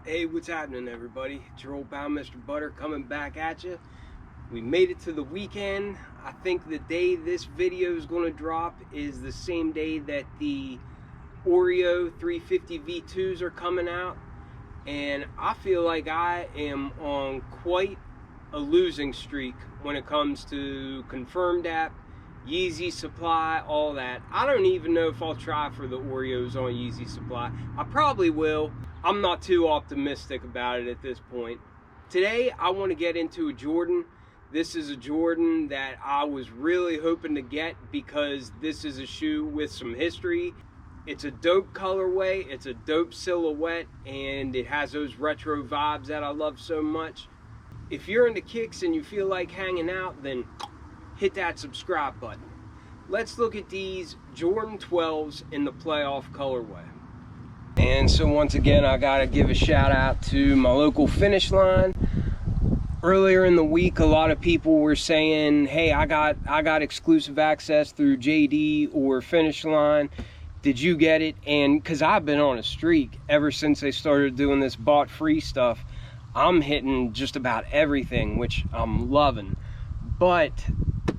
Hey, what's happening, everybody? It's your old pal, Mr. Butter, coming back at you. We made it to the weekend. I think the day this video is going to drop is the same day that the Oreo 350 V2s are coming out. And I feel like I am on quite a losing streak when it comes to Confirmed App, Yeezy Supply, all that. I don't even know if I'll try for the Oreos on Yeezy Supply. I probably will. I'm not too optimistic about it at this point. Today, I want to get into a Jordan. This is a Jordan that I was really hoping to get because this is a shoe with some history. It's a dope colorway, it's a dope silhouette, and it has those retro vibes that I love so much. If you're into kicks and you feel like hanging out, then hit that subscribe button. Let's look at these Jordan 12s in the playoff colorway. And so once again, I gotta give a shout out to my local Finish Line. Earlier in the week, a lot of people were saying, hey, I got exclusive access through JD or Finish Line. Did you get it? And because I've been on a streak ever since they started doing this bought free stuff, I'm hitting just about everything, which I'm loving. But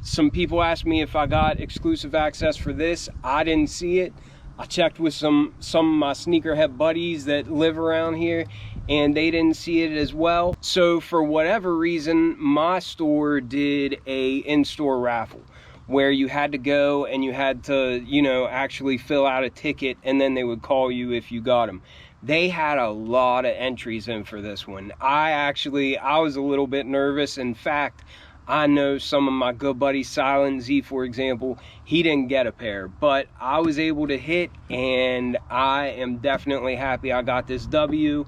some people asked me if I got exclusive access for this. I didn't see it. I checked with some of my sneakerhead buddies that live around here, and they didn't see it as well. So for whatever reason, my store did a in-store raffle where you had to go and you had to, actually fill out a ticket, and then they would call you if you got them. They had a lot of entries in for this one. I was a little bit nervous. In fact, I know some of my good buddy Silent Z, for example, he didn't get a pair, but I was able to hit, and I am definitely happy I got this W.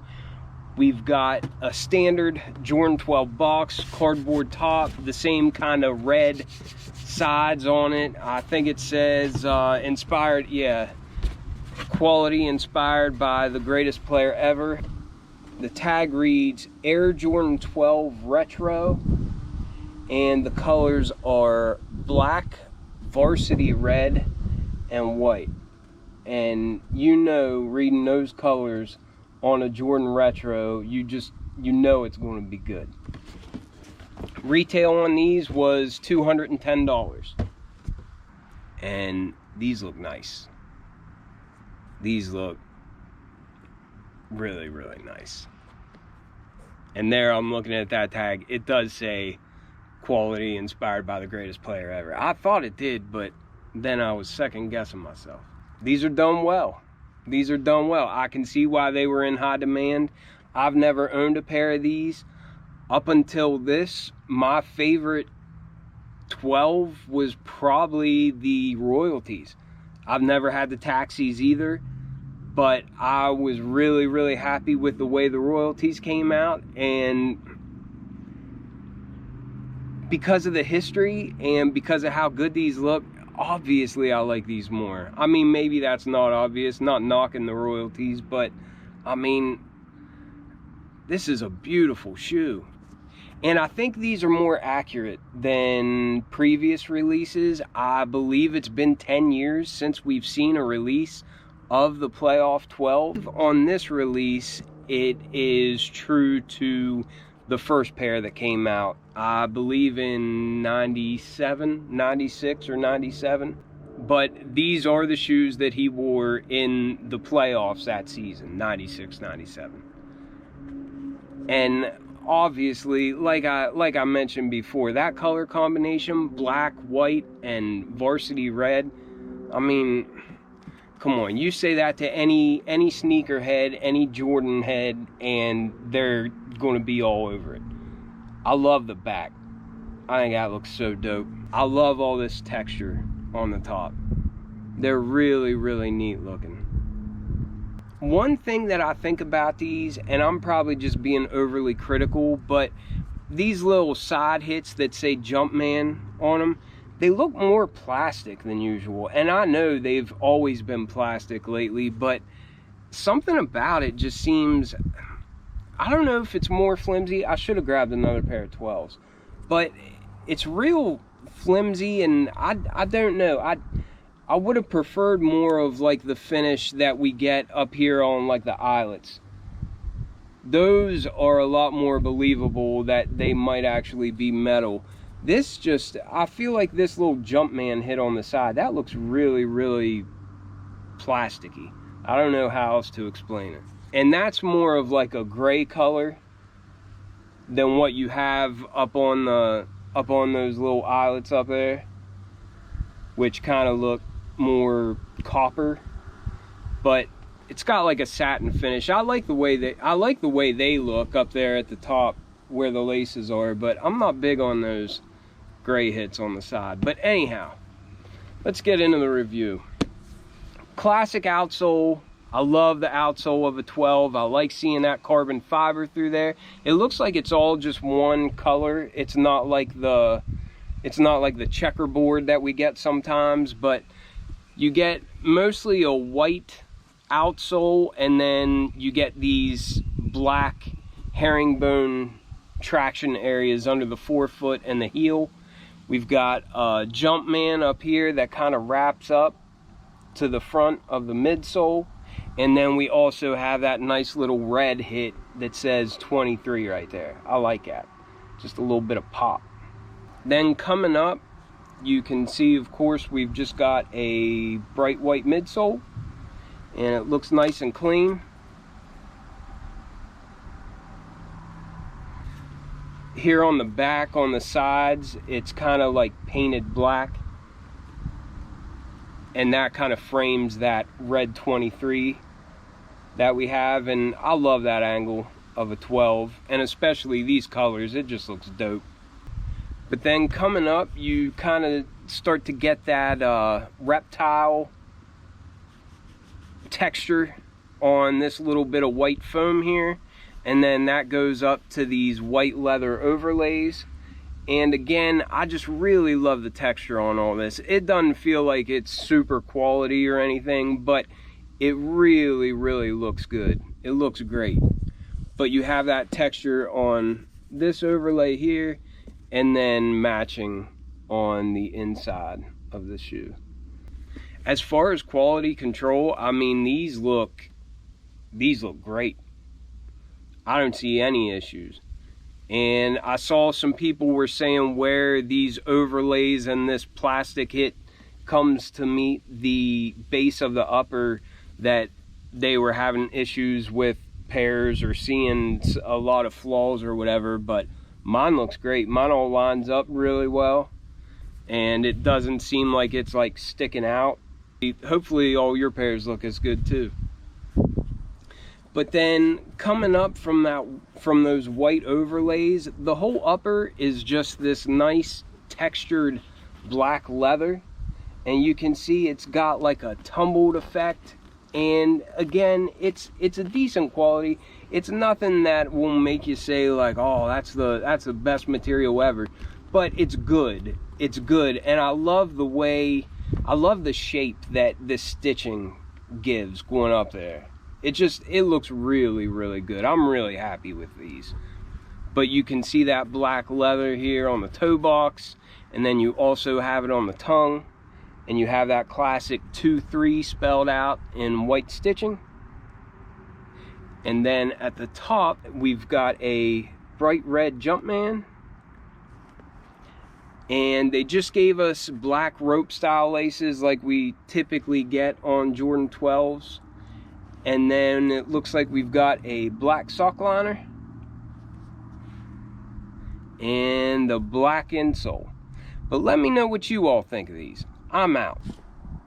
We've got a standard Jordan 12 box, cardboard top, the same kind of red sides on it. I think it says quality inspired by the greatest player ever. The tag reads Air Jordan 12 Retro. And the colors are black, Varsity-Red, and white. And reading those colors on a Jordan Retro, you know it's going to be good. Retail on these was $210. And these look nice. These look really, really nice. And there I'm looking at that tag. It does say quality inspired by the greatest player ever. I thought it did, but then I was second guessing myself. These are done well. These are done well. I can see why they were in high demand. I've never owned a pair of these. Up until this, my favorite 12 was probably the Royalties. I've never had the Taxis either, but I was really, really happy with the way the Royalties came out, and because of the history and because of how good these look, obviously I like these more. I mean, maybe that's not obvious, not knocking the Royalties, but I mean, this is a beautiful shoe. And I think these are more accurate than previous releases. I believe it's been 10 years since we've seen a release of the Playoff 12. On this release, it is true to the first pair that came out, I believe in 97, 96 or 97. But these are the shoes that he wore in the playoffs that season, 96, 97. And obviously, like I mentioned before, that color combination, black, white, and Varsity-Red, I mean, come on, you say that to any sneakerhead, any Jordan head, and they're going to be all over it. I love the back. I think that looks so dope. I love all this texture on the top. They're really, really neat looking. One thing that I think about these, and I'm probably just being overly critical, but these little side hits that say Jumpman on them, they look more plastic than usual. And I know they've always been plastic lately, but something about it just seems, I don't know if it's more flimsy. I should have grabbed another pair of 12s, but it's real flimsy, and I don't know. I would have preferred more of like the finish that we get up here on like the eyelets. those are a lot more believable that they might actually be metal. This just, I feel like this little Jumpman hit on the side, that looks really, really plasticky. I don't know how else to explain it. And that's more of like a gray color than what you have up on those little eyelets up there, which kind of look more copper. But it's got like a satin finish. I like the way they look up there at the top where the laces are, but I'm not big on those gray hits on the side. But anyhow, let's get into the review. Classic outsole. I love the outsole of a 12. I like seeing that carbon fiber through there. It looks like it's all just one color. It's not like the checkerboard that we get sometimes, but you get mostly a white outsole, and then you get these black herringbone traction areas under the forefoot and the heel. We've got a Jumpman up here that kind of wraps up to the front of the midsole, and then we also have that nice little red hit that says 23 right there. I like that, just a little bit of pop. Then coming up, you can see, of course, we've just got a bright white midsole, and it looks nice and clean. Here on the back, on the sides, it's kind of like painted black, and that kind of frames that red 23 that we have, and I love that angle of a 12, and especially these colors. It just looks dope. But then coming up, you kind of start to get that reptile texture on this little bit of white foam here, and then that goes up to these white leather overlays. And again, I just really love the texture on all this. It doesn't feel like it's super quality or anything, but it really, really looks good. It looks great. But you have that texture on this overlay here, and then matching on the inside of the shoe. As far as quality control, I mean, these look great. I don't see any issues. And I saw some people were saying where these overlays and this plastic hit comes to meet the base of the upper, that they were having issues with pairs or seeing a lot of flaws or whatever. But mine looks great. Mine all lines up really well, and it doesn't seem like it's like sticking out. Hopefully all your pairs look as good too. But then coming up from those white overlays, the whole upper is just this nice textured black leather, and you can see it's got like a tumbled effect. And again, it's a decent quality. It's nothing that will make you say like, oh, that's the best material ever, but it's good. It's good. And I love the shape that this stitching gives going up there. It looks really, really good. I'm really happy with these. But you can see that black leather here on the toe box, and then you also have it on the tongue, and you have that classic 2-3 spelled out in white stitching. And then at the top, we've got a bright red Jumpman, and they just gave us black rope style laces like we typically get on Jordan 12s. And then it looks like we've got a black sock liner and the black insole. But let me know what you all think of these. I'm out.